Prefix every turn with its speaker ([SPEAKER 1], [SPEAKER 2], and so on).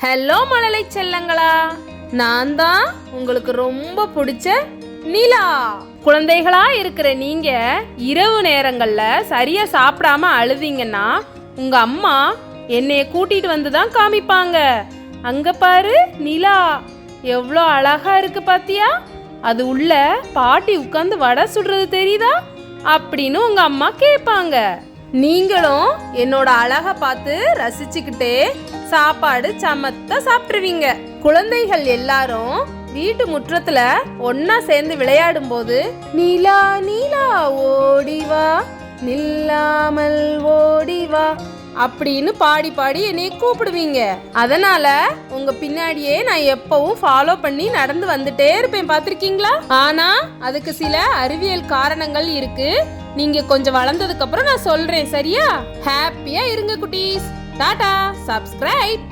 [SPEAKER 1] Hello மழலை செல்லங்களா, நான் தான் உங்களுக்கு ரொம்ப பிடிச்ச நிலா. குழந்தைகளா இருக்கிற நீங்க இரவு நேரங்கள்ல சரியா சாப்பிடாம அழுதீங்கன்னா உங்க அம்மா என்னைய கூட்டிட்டு வந்து தான் காமிப்பாங்க. அங்க பாரு நிலா எவ்வளோ அழகா இருக்கு பாத்தியா, அது உள்ள பாட்டி உட்கார்ந்து வடை சுடுறது தெரியுதா அப்படின்னு உங்க அம்மா கேட்பாங்க. நீங்களும் என்னோட அழகை பார்த்து ரசிச்சுக்கிட்டே சாப்பாடு சமத்தா சாப்பிட்டுருவீங்க. குழந்தைகள் எல்லாரும் வீட்டு முற்றத்துல ஒன்னா சேர்ந்து விளையாடும் போது நீலா நீலா ஓடிவா நில்லாமல் ஓடிவா அப்படின்னு பாடி பாடி என்னைய கூப்பிடுவீங்க. அதனால உங்க பின்னாடியே நான் எப்பவும் ஃபாலோ பண்ணி நடந்து வந்துட்டே இருப்பேன், பார்த்திருக்கீங்களா? ஆனா அதுக்கு சில அறிவியல் காரணங்கள் இருக்கு. நீங்க கொஞ்சம் வளர்ந்ததுக்கு அப்புறம் நான் சொல்றேன், சரியா? ஹாப்பியா இருங்க குட்டீஸ். டாடா. சப்ஸ்கிரைப்.